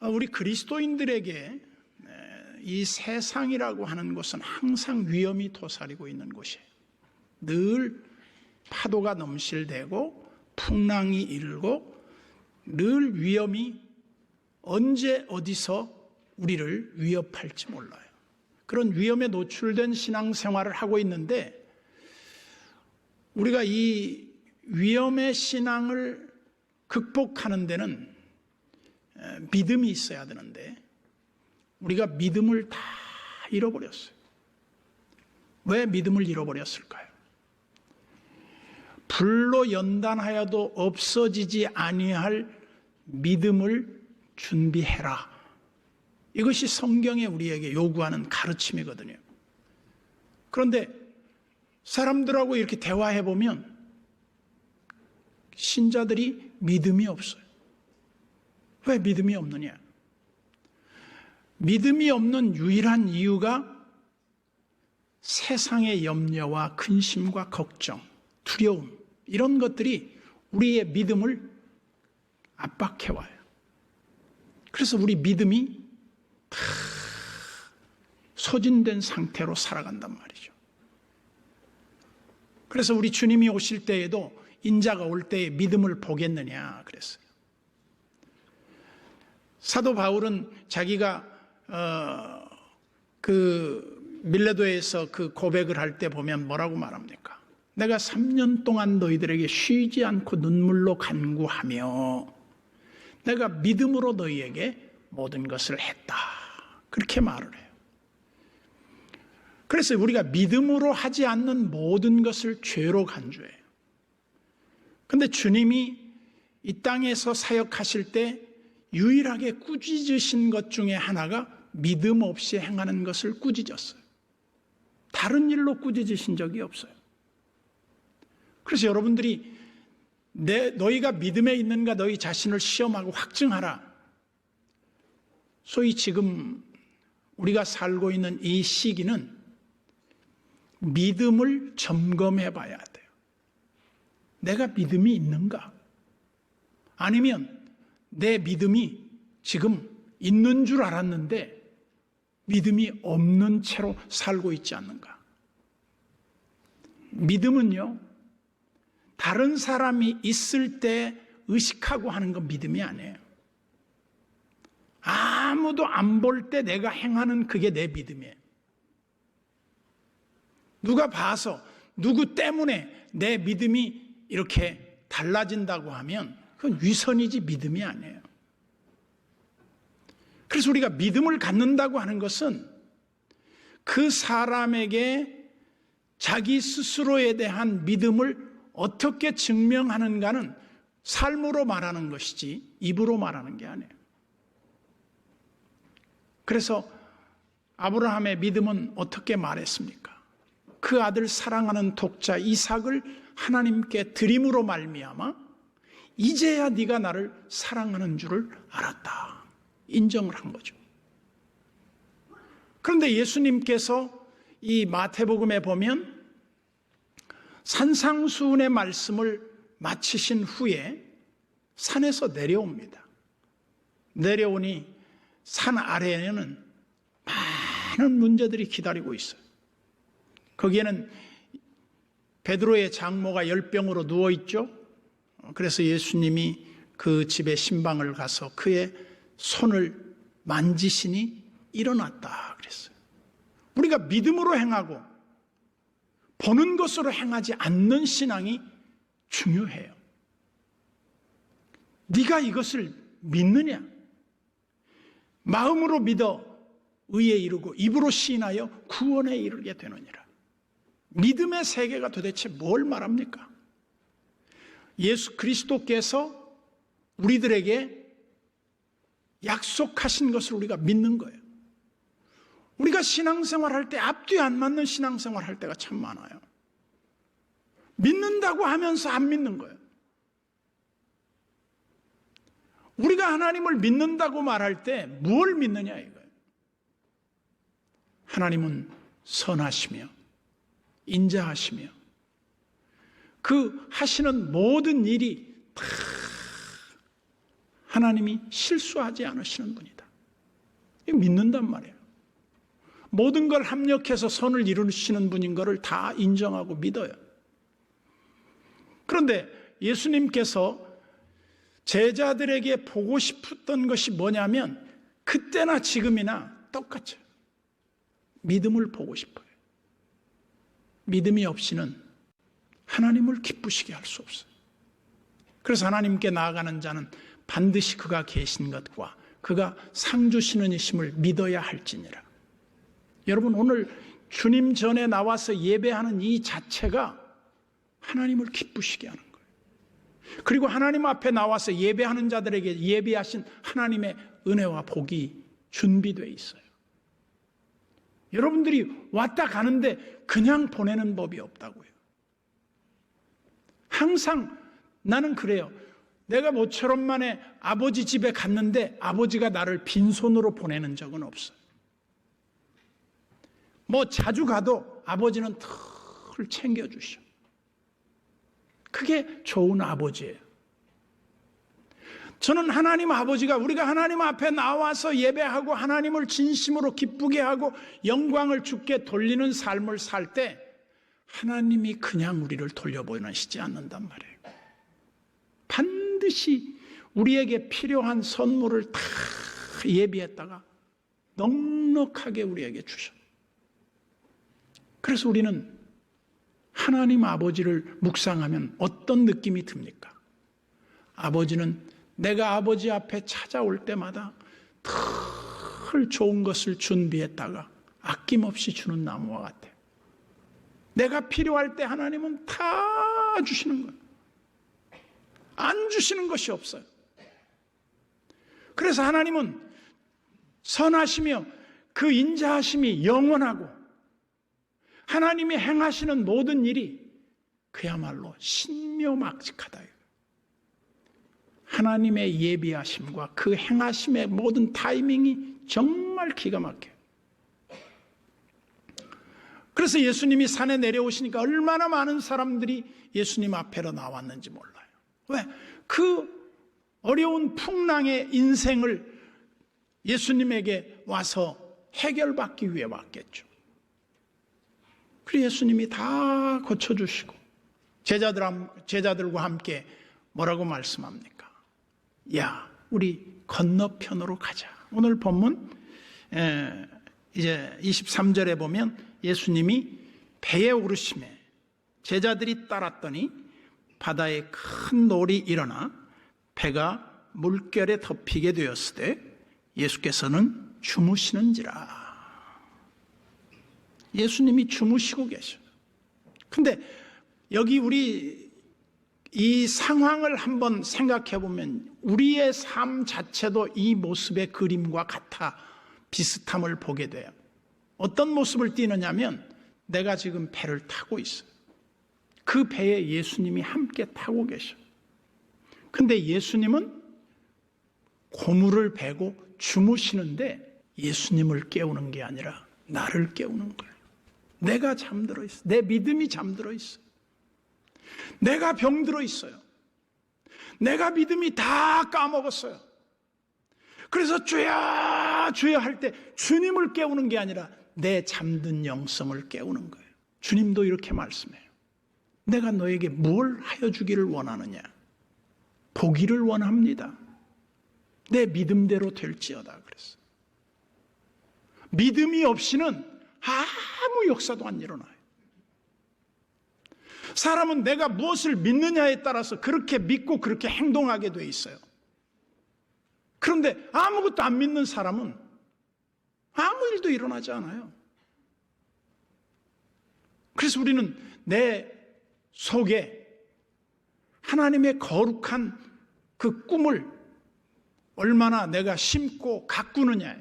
우리 그리스도인들에게 이 세상이라고 하는 곳은 항상 위험이 도사리고 있는 곳이에요. 늘 파도가 넘실대고 풍랑이 일고 늘 위험이 언제 어디서 우리를 위협할지 몰라요. 그런 위험에 노출된 신앙생활을 하고 있는데 우리가 이 위험의 신앙을 극복하는 데는 믿음이 있어야 되는데 우리가 믿음을 다 잃어버렸어요. 왜 믿음을 잃어버렸을까요? 불로 연단하여도 없어지지 아니할 믿음을 준비해라. 이것이 성경에 우리에게 요구하는 가르침이거든요. 그런데 사람들하고 이렇게 대화해보면 신자들이 믿음이 없어요. 왜 믿음이 없느냐? 믿음이 없는 유일한 이유가 세상의 염려와 근심과 걱정, 두려움 이런 것들이 우리의 믿음을 압박해와요. 그래서 우리 믿음이 다 소진된 상태로 살아간단 말이죠. 그래서 우리 주님이 오실 때에도 인자가 올 때에 믿음을 보겠느냐 그랬어요. 사도 바울은 자기가 그 밀레도에서 그 고백을 할 때 보면 뭐라고 말합니까? 내가 3년 동안 너희들에게 쉬지 않고 눈물로 간구하며 내가 믿음으로 너희에게 모든 것을 했다. 그렇게 말을 해요. 그래서 우리가 믿음으로 하지 않는 모든 것을 죄로 간주해요. 그런데 주님이 이 땅에서 사역하실 때 유일하게 꾸짖으신 것 중에 하나가 믿음 없이 행하는 것을 꾸짖었어요. 다른 일로 꾸짖으신 적이 없어요. 그래서 여러분들이 너희가 믿음에 있는가 너희 자신을 시험하고 확증하라. 소위 지금 우리가 살고 있는 이 시기는 믿음을 점검해 봐야 돼요. 내가 믿음이 있는가? 아니면 내 믿음이 지금 있는 줄 알았는데 믿음이 없는 채로 살고 있지 않는가? 믿음은요, 다른 사람이 있을 때 의식하고 하는 건 믿음이 아니에요. 아무도 안 볼 때 내가 행하는 그게 내 믿음이에요. 누가 봐서 누구 때문에 내 믿음이 이렇게 달라진다고 하면 그건 위선이지 믿음이 아니에요. 그래서 우리가 믿음을 갖는다고 하는 것은 그 사람에게 자기 스스로에 대한 믿음을 어떻게 증명하는가는 삶으로 말하는 것이지 입으로 말하는 게 아니에요. 그래서 아브라함의 믿음은 어떻게 말했습니까? 그 아들 사랑하는 독자 이삭을 하나님께 드림으로 말미암아 이제야 네가 나를 사랑하는 줄을 알았다. 인정을 한 거죠. 그런데 예수님께서 이 마태복음에 보면 산상수훈의 말씀을 마치신 후에 산에서 내려옵니다. 내려오니 산 아래에는 많은 문제들이 기다리고 있어요. 거기에는 베드로의 장모가 열병으로 누워있죠. 그래서 예수님이 그 집에 신방을 가서 그의 손을 만지시니 일어났다 그랬어요. 우리가 믿음으로 행하고 보는 것으로 행하지 않는 신앙이 중요해요. 네가 이것을 믿느냐? 마음으로 믿어 의에 이르고 입으로 시인하여 구원에 이르게 되느니라. 믿음의 세계가 도대체 뭘 말합니까? 예수 그리스도께서 우리들에게 약속하신 것을 우리가 믿는 거예요. 우리가 신앙생활 할 때 앞뒤 안 맞는 신앙생활 할 때가 참 많아요. 믿는다고 하면서 안 믿는 거예요. 우리가 하나님을 믿는다고 말할 때 뭘 믿느냐 이거예요. 하나님은 선하시며 인자하시며 그 하시는 모든 일이 다 하나님이 실수하지 않으시는 분이다. 이거 믿는단 말이에요. 모든 걸 합력해서 선을 이루시는 분인 것을 다 인정하고 믿어요. 그런데 예수님께서 제자들에게 보고 싶었던 것이 뭐냐면 그때나 지금이나 똑같죠. 믿음을 보고 싶어요. 믿음이 없이는 하나님을 기쁘시게 할 수 없어요. 그래서 하나님께 나아가는 자는 반드시 그가 계신 것과 그가 상 주시는 이심을 믿어야 할지니라. 여러분, 오늘 주님 전에 나와서 예배하는 이 자체가 하나님을 기쁘시게 하는 거예요. 그리고 하나님 앞에 나와서 예배하는 자들에게 예비하신 하나님의 은혜와 복이 준비되어 있어요. 여러분들이 왔다 가는데 그냥 보내는 법이 없다고요. 항상 나는 그래요. 내가 모처럼 만에 아버지 집에 갔는데 아버지가 나를 빈손으로 보내는 적은 없어요. 뭐 자주 가도 아버지는 늘 챙겨주셔. 그게 좋은 아버지예요. 저는 하나님 아버지가 우리가 하나님 앞에 나와서 예배하고 하나님을 진심으로 기쁘게 하고 영광을 주께 돌리는 삶을 살 때 하나님이 그냥 우리를 돌려보내시지 않는단 말이에요. 반드시 우리에게 필요한 선물을 다 예비했다가 넉넉하게 우리에게 주셔. 그래서 우리는 하나님 아버지를 묵상하면 어떤 느낌이 듭니까? 아버지는 내가 아버지 앞에 찾아올 때마다 늘 좋은 것을 준비했다가 아낌없이 주는 나무와 같아요. 내가 필요할 때 하나님은 다 주시는 거예요. 안 주시는 것이 없어요. 그래서 하나님은 선하시며 그 인자하심이 영원하고 하나님이 행하시는 모든 일이 그야말로 신묘막직하다. 하나님의 예비하심과 그 행하심의 모든 타이밍이 정말 기가 막혀요. 그래서 예수님이 산에 내려오시니까 얼마나 많은 사람들이 예수님 앞에로 나왔는지 몰라요. 왜? 그 어려운 풍랑의 인생을 예수님에게 와서 해결받기 위해 왔겠죠. 그래서 예수님이 다 고쳐주시고 제자들과 함께 뭐라고 말씀합니까? 야, 우리 건너편으로 가자. 오늘 본문 이제 23절에 보면 예수님이 배에 오르심에 제자들이 따랐더니 바다에 큰 놀이 일어나 배가 물결에 덮이게 되었을 때 예수께서는 주무시는지라. 예수님이 주무시고 계셔요. 근데 여기 우리 이 상황을 한번 생각해 보면 우리의 삶 자체도 이 모습의 그림과 같아 비슷함을 보게 돼요. 어떤 모습을 띠느냐면 내가 지금 배를 타고 있어요. 그 배에 예수님이 함께 타고 계셔. 근데 예수님은 고물을 베고 주무시는데 예수님을 깨우는 게 아니라 나를 깨우는 거예요. 내가 잠들어 있어. 내 믿음이 잠들어 있어. 내가 병들어 있어요. 내가 믿음이 다 까먹었어요. 그래서 주야 주야 할 때 주님을 깨우는 게 아니라 내 잠든 영성을 깨우는 거예요. 주님도 이렇게 말씀해요. 내가 너에게 뭘 하여 주기를 원하느냐? 보기를 원합니다. 내 믿음대로 될지어다 그랬어. 믿음이 없이는 아무 역사도 안 일어나요. 사람은 내가 무엇을 믿느냐에 따라서 그렇게 믿고 그렇게 행동하게 돼 있어요. 그런데 아무것도 안 믿는 사람은 아무 일도 일어나지 않아요. 그래서 우리는 내 속에 하나님의 거룩한 그 꿈을 얼마나 내가 심고 가꾸느냐,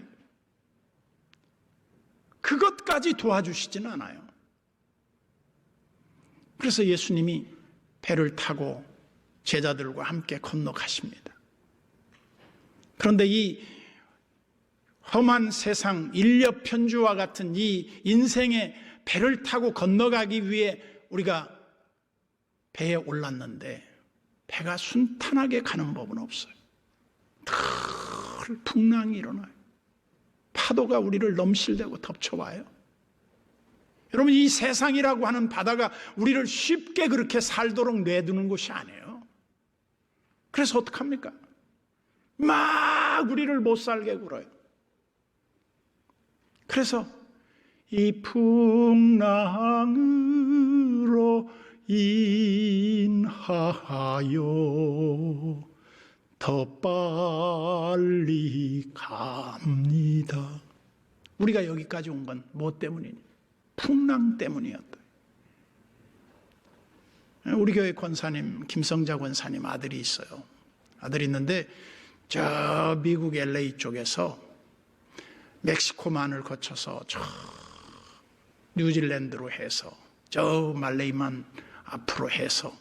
그것까지 도와주시지는 않아요. 그래서 예수님이 배를 타고 제자들과 함께 건너가십니다. 그런데 이 험한 세상, 인력편주와 같은 이 인생의 배를 타고 건너가기 위해 우리가 배에 올랐는데 배가 순탄하게 가는 법은 없어요. 늘 풍랑이 일어나요. 파도가 우리를 넘실대고 덮쳐와요. 여러분, 이 세상이라고 하는 바다가 우리를 쉽게 그렇게 살도록 내두는 곳이 아니에요. 그래서 어떡합니까? 막 우리를 못 살게 굴어요. 그래서 이 풍랑으로 인하여 더 빨리 갑니다. 우리가 여기까지 온 건 뭐 때문이니? 풍랑 때문이었다. 우리 교회 권사님, 김성자 권사님 아들이 있어요. 아들이 있는데 저 미국 LA 쪽에서 멕시코만을 거쳐서 저 뉴질랜드로 해서 저 말레이만 앞으로 해서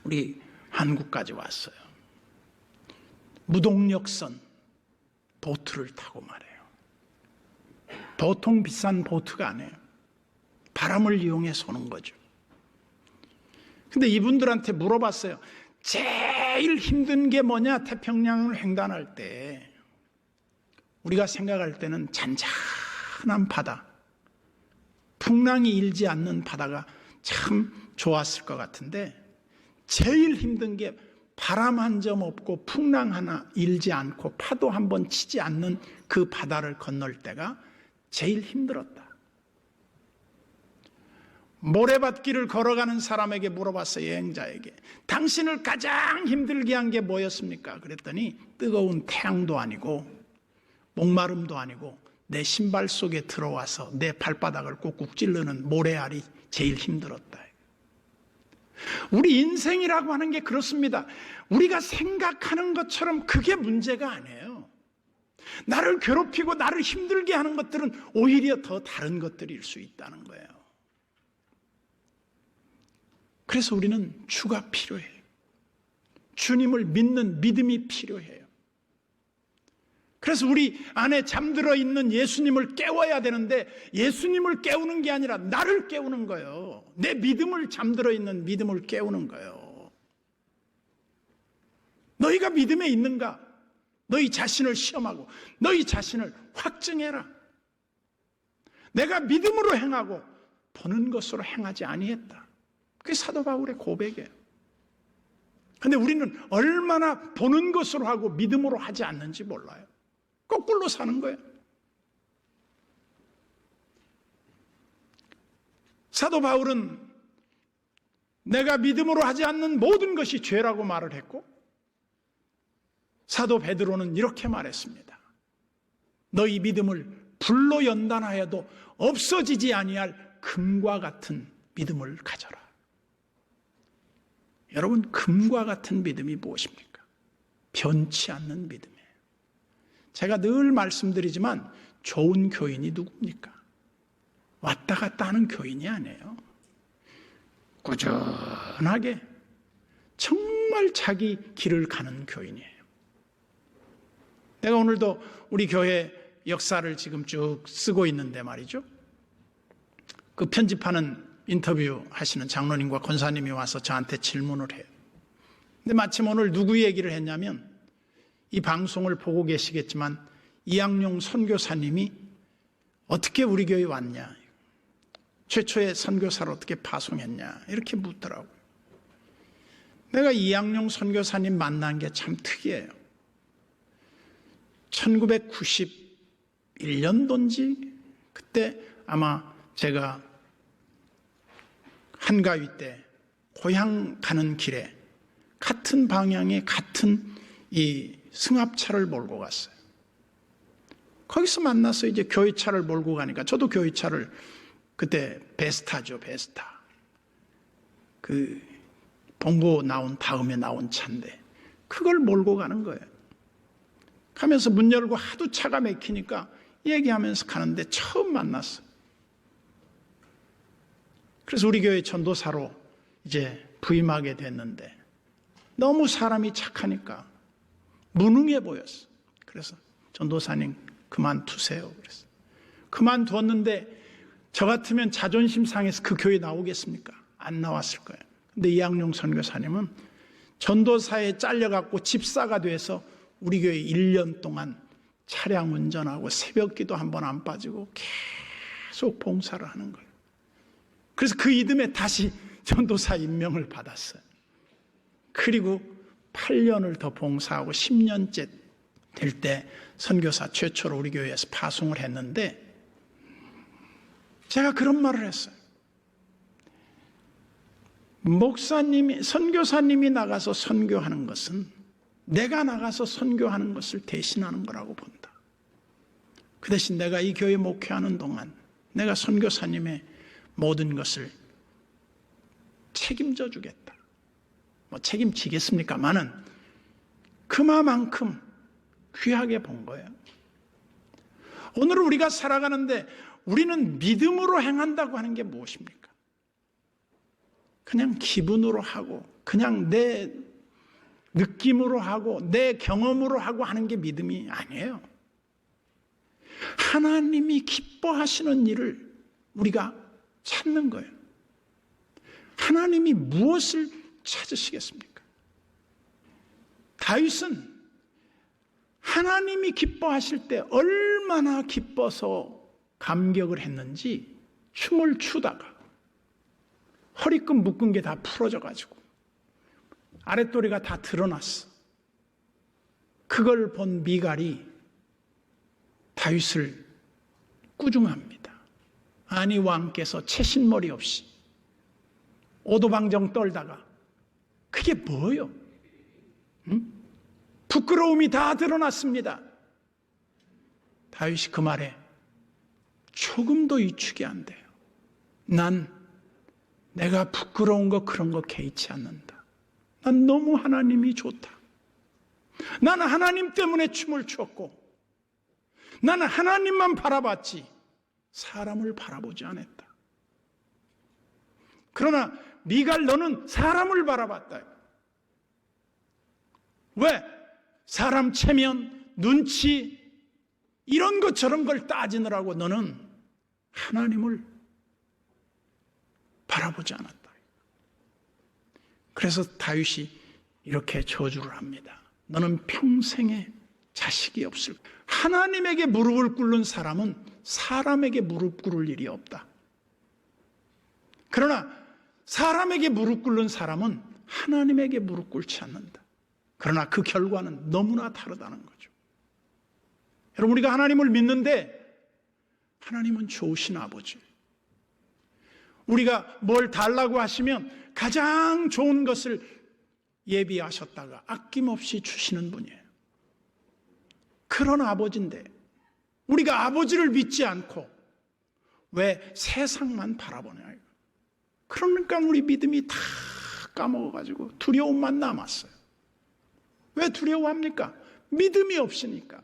우리 한국까지 왔어요. 무동력선 보트를 타고 말이에요. 보통 비싼 보트가 아니에요. 바람을 이용해서 오는 거죠. 근데 이분들한테 물어봤어요. 제일 힘든 게 뭐냐? 태평양을 횡단할 때 우리가 생각할 때는 잔잔한 바다, 풍랑이 일지 않는 바다가 참 좋았을 것 같은데 제일 힘든 게 바람 한 점 없고 풍랑 하나 일지 않고 파도 한 번 치지 않는 그 바다를 건널 때가 제일 힘들었다. 모래밭길을 걸어가는 사람에게 물어봤어요. 여행자에게. 당신을 가장 힘들게 한 게 뭐였습니까? 그랬더니 뜨거운 태양도 아니고 목마름도 아니고 내 신발 속에 들어와서 내 발바닥을 꾹꾹 찌르는 모래알이 제일 힘들었다. 우리 인생이라고 하는 게 그렇습니다. 우리가 생각하는 것처럼 그게 문제가 아니에요. 나를 괴롭히고 나를 힘들게 하는 것들은 오히려 더 다른 것들일 수 있다는 거예요. 그래서 우리는 주가 필요해요. 주님을 믿는 믿음이 필요해요. 그래서 우리 안에 잠들어 있는 예수님을 깨워야 되는데 예수님을 깨우는 게 아니라 나를 깨우는 거예요. 내 믿음을 잠들어 있는 믿음을 깨우는 거예요. 너희가 믿음에 있는가? 너희 자신을 시험하고 너희 자신을 확증해라. 내가 믿음으로 행하고 보는 것으로 행하지 아니했다. 그게 사도 바울의 고백이에요. 그런데 우리는 얼마나 보는 것으로 하고 믿음으로 하지 않는지 몰라요. 거꾸로 사는 거예요. 사도 바울은 내가 믿음으로 하지 않는 모든 것이 죄라고 말을 했고 사도 베드로는 이렇게 말했습니다. 너희 믿음을 불로 연단하여도 없어지지 아니할 금과 같은 믿음을 가져라. 여러분, 금과 같은 믿음이 무엇입니까? 변치 않는 믿음이에요. 제가 늘 말씀드리지만 좋은 교인이 누굽니까? 왔다 갔다 하는 교인이 아니에요. 꾸준하게 정말 자기 길을 가는 교인이에요. 내가 오늘도 우리 교회 역사를 지금 쭉 쓰고 있는데 말이죠. 그 편집하는 인터뷰 하시는 장로님과 권사님이 와서 저한테 질문을 해요. 근데 마침 오늘 누구 얘기를 했냐면 이 방송을 보고 계시겠지만 이양용 선교사님이 어떻게 우리 교회에 왔냐, 최초의 선교사를 어떻게 파송했냐 이렇게 묻더라고요. 내가 이양용 선교사님 만난 게 참 특이해요. 1991년도인지 그때 아마 제가 한가위 때 고향 가는 길에 같은 방향에 같은 이 승합차를 몰고 갔어요. 거기서 만나서 이제 교회차를 몰고 가니까 저도 교회차를 그때 베스타죠, 베스타. 그 본고 나온 다음에 나온 차인데 그걸 몰고 가는 거예요. 가면서 문 열고 하도 차가 막히니까 얘기하면서 가는데 처음 만났어요. 그래서 우리 교회 전도사로 이제 부임하게 됐는데 너무 사람이 착하니까 무능해 보였어. 그래서 전도사님 그만두세요. 그래서 그만두었는데 저 같으면 자존심 상해서 그 교회 나오겠습니까? 안 나왔을 거예요. 근데 이양용 선교사님은 전도사에 잘려갖고 집사가 돼서 우리 교회 1년 동안 차량 운전하고 새벽기도 한 번 안 빠지고 계속 봉사를 하는 거예요. 그래서 그 이듬해 다시 전도사 임명을 받았어요. 그리고 8년을 더 봉사하고 10년째 될 때 선교사 최초로 우리 교회에서 파송을 했는데, 제가 그런 말을 했어요. 선교사님이 나가서 선교하는 것은 내가 나가서 선교하는 것을 대신하는 거라고 본다. 그 대신 내가 이 교회 목회하는 동안 내가 선교사님의 모든 것을 책임져 주겠다. 책임지겠습니까마는 그만큼 귀하게 본 거예요. 오늘 우리가 살아가는데 우리는 믿음으로 행한다고 하는 게 무엇입니까? 그냥 기분으로 하고, 그냥 내 느낌으로 하고, 내 경험으로 하고 하는 게 믿음이 아니에요. 하나님이 기뻐하시는 일을 우리가 찾는 거예요. 하나님이 무엇을 찾으시겠습니까? 다윗은 하나님이 기뻐하실 때 얼마나 기뻐서 감격을 했는지 춤을 추다가 허리끈 묶은 게 다 풀어져가지고 아랫도리가 다 드러났어. 그걸 본 미갈이 다윗을 꾸중합니다. 아니, 왕께서 채신머리 없이 오도방정 떨다가 그게 뭐예요? 응? 부끄러움이 다 드러났습니다. 다윗이 그 말에 조금도 위축이 안 돼요. 난 내가 부끄러운 거 그런 거 개의치 않는다. 난 너무 하나님이 좋다. 나는 하나님 때문에 춤을 췄고, 나는 하나님만 바라봤지 사람을 바라보지 않았다. 그러나 미갈, 너는 사람을 바라봤다. 왜? 사람 체면, 눈치 이런 것 저런 걸 따지느라고 너는 하나님을 바라보지 않았다. 그래서 다윗이 이렇게 저주를 합니다. 너는 평생에 자식이 없을 거야. 하나님에게 무릎을 꿇는 사람은 사람에게 무릎 꿇을 일이 없다. 그러나 사람에게 무릎 꿇는 사람은 하나님에게 무릎 꿇지 않는다. 그러나 그 결과는 너무나 다르다는 거죠. 여러분, 우리가 하나님을 믿는데 하나님은 좋으신 아버지. 우리가 뭘 달라고 하시면 가장 좋은 것을 예비하셨다가 아낌없이 주시는 분이에요. 그런 아버지인데 우리가 아버지를 믿지 않고 왜 세상만 바라보냐. 그러니까 우리 믿음이 다 까먹어가지고 두려움만 남았어요. 왜 두려워합니까? 믿음이 없으니까.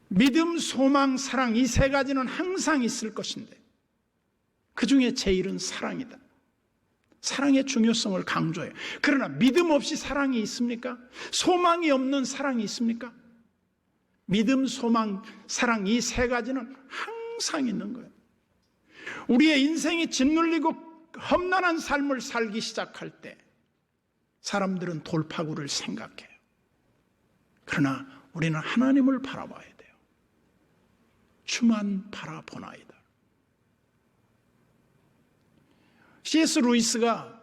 믿음, 소망, 사랑, 이 세 가지는 항상 있을 것인데 그 중에 제일은 사랑이다. 사랑의 중요성을 강조해요. 그러나 믿음 없이 사랑이 있습니까? 소망이 없는 사랑이 있습니까? 믿음, 소망, 사랑, 이 세 가지는 항상 있는 거예요. 우리의 인생이 짓눌리고 험난한 삶을 살기 시작할 때 사람들은 돌파구를 생각해요. 그러나 우리는 하나님을 바라봐야 돼요. 주만 바라보나이다. C.S. 루이스가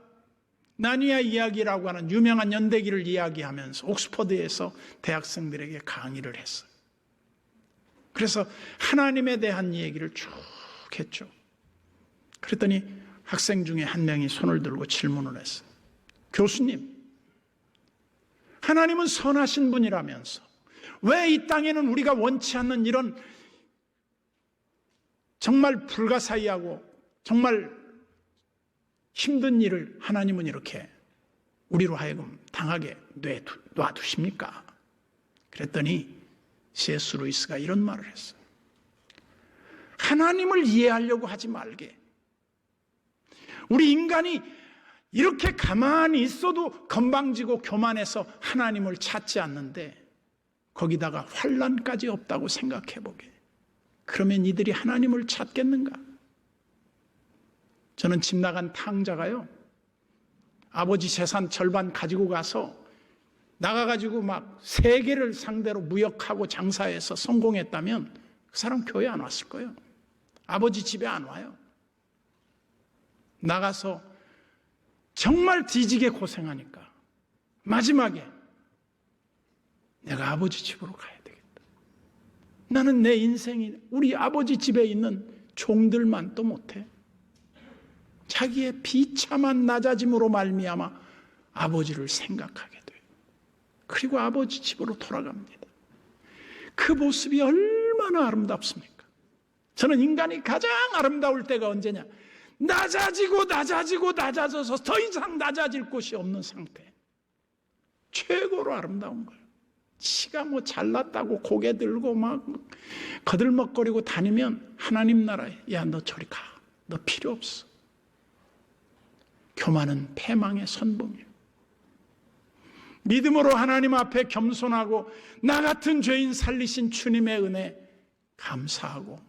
나니아 이야기라고 하는 유명한 연대기를 이야기하면서 옥스퍼드에서 대학생들에게 강의를 했어요. 그래서 하나님에 대한 얘기를 쭉 했죠. 그랬더니 학생 중에 한 명이 손을 들고 질문을 했어요. 교수님, 하나님은 선하신 분이라면서 왜 이 땅에는 우리가 원치 않는 이런 정말 불가사의하고 정말 힘든 일을 하나님은 이렇게 우리로 하여금 당하게 놔두십니까? 그랬더니 C.S. 루이스가 이런 말을 했어요. 하나님을 이해하려고 하지 말게. 우리 인간이 이렇게 가만히 있어도 건방지고 교만해서 하나님을 찾지 않는데 거기다가 환난까지 없다고 생각해보게. 그러면 이들이 하나님을 찾겠는가? 저는 집 나간 탕자가요, 아버지 재산 절반 가지고 가서 나가가지고 막 세계를 상대로 무역하고 장사해서 성공했다면 그 사람 교회 안 왔을 거예요. 아버지 집에 안 와요. 나가서 정말 뒤지게 고생하니까 마지막에 내가 아버지 집으로 가야 되겠다. 나는 내 인생이 우리 아버지 집에 있는 종들만도 못해. 자기의 비참한 낮아짐으로 말미암아 아버지를 생각하게 돼요. 그리고 아버지 집으로 돌아갑니다. 그 모습이 얼마나 아름답습니까? 저는 인간이 가장 아름다울 때가 언제냐? 낮아져서 더 이상 낮아질 곳이 없는 상태. 최고로 아름다운 거예요. 지가 뭐 잘났다고 고개 들고 막 거들먹거리고 다니면 하나님 나라에 야, 너 저리 가. 너 필요 없어. 교만은 패망의 선봉이에요. 믿음으로 하나님 앞에 겸손하고 나 같은 죄인 살리신 주님의 은혜 감사하고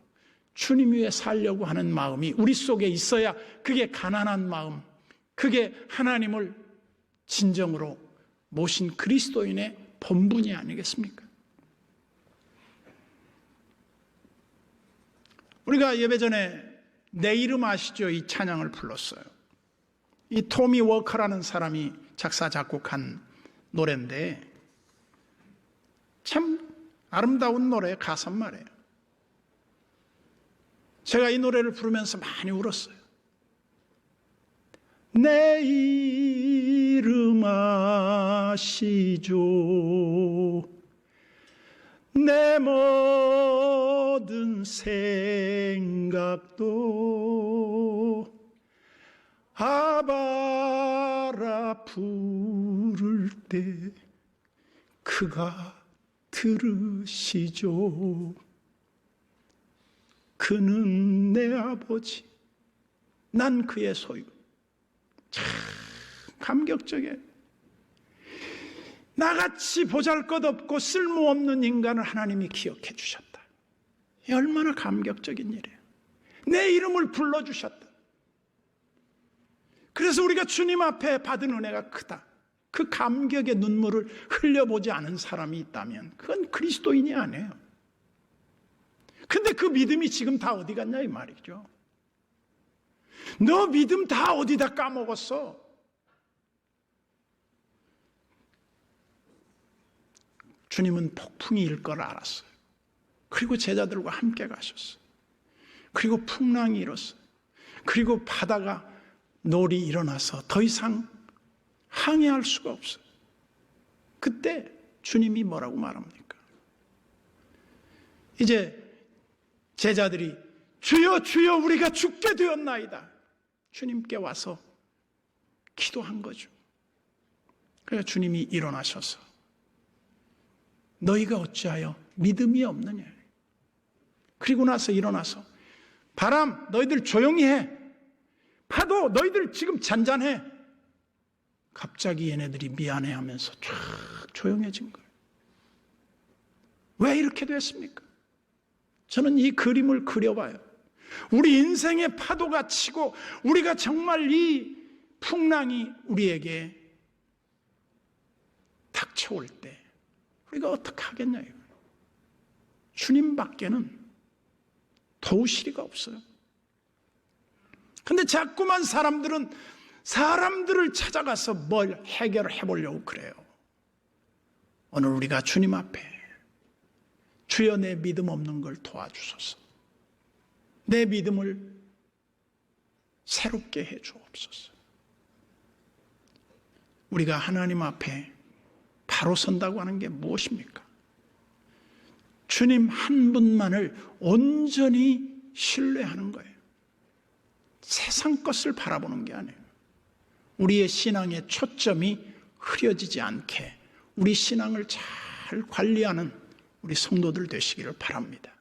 주님 위에 살려고 하는 마음이 우리 속에 있어야 그게 가난한 마음, 그게 하나님을 진정으로 모신 그리스도인의 본분이 아니겠습니까? 우리가 예배 전에 내 이름 아시죠? 이 찬양을 불렀어요. 이 토미 워커라는 사람이 작사 작곡한 노래인데 참 아름다운 노래 가사 말이에요. 제가 이 노래를 부르면서 많이 울었어요. 내 이름 아시죠? 내 모든 생각도 아바라 부를 때 그가 들으시죠. 그는 내 아버지, 난 그의 소유. 참 감격적이에요. 나같이 보잘것없고 쓸모없는 인간을 하나님이 기억해 주셨다. 얼마나 감격적인 일이에요. 내 이름을 불러주셨다. 그래서 우리가 주님 앞에 받은 은혜가 크다. 그 감격의 눈물을 흘려보지 않은 사람이 있다면 그건 그리스도인이 아니에요. 근데 그 믿음이 지금 다 어디 갔냐 이 말이죠. 너 믿음 다 어디다 까먹었어? 주님은 폭풍이 일 걸 알았어요. 그리고 제자들과 함께 가셨어요. 그리고 풍랑이 일었어요. 그리고 바다가 놀이 일어나서 더 이상 항해할 수가 없어요. 그때 주님이 뭐라고 말합니까? 이제 제자들이 주여 주여 우리가 죽게 되었나이다. 주님께 와서 기도한 거죠. 그래서 주님이 일어나셔서 너희가 어찌하여 믿음이 없느냐. 그리고 나서 일어나서 바람 너희들 조용히 해. 파도 너희들 지금 잔잔해. 갑자기 얘네들이 미안해하면서 쫙 조용해진 거예요. 왜 이렇게 됐습니까? 저는 이 그림을 그려봐요. 우리 인생의 파도가 치고 우리가 정말 이 풍랑이 우리에게 닥쳐올 때 우리가 어떻게 하겠냐. 주님밖에는 도우시리가 없어요. 근데 자꾸만 사람들은 사람들을 찾아가서 뭘 해결해 보려고 그래요. 오늘 우리가 주님 앞에 주여 내 믿음 없는 걸 도와주소서. 내 믿음을 새롭게 해 주옵소서. 우리가 하나님 앞에 바로 선다고 하는 게 무엇입니까? 주님 한 분만을 온전히 신뢰하는 거예요. 세상 것을 바라보는 게 아니에요. 우리의 신앙의 초점이 흐려지지 않게 우리 신앙을 잘 관리하는 우리 성도들 되시기를 바랍니다.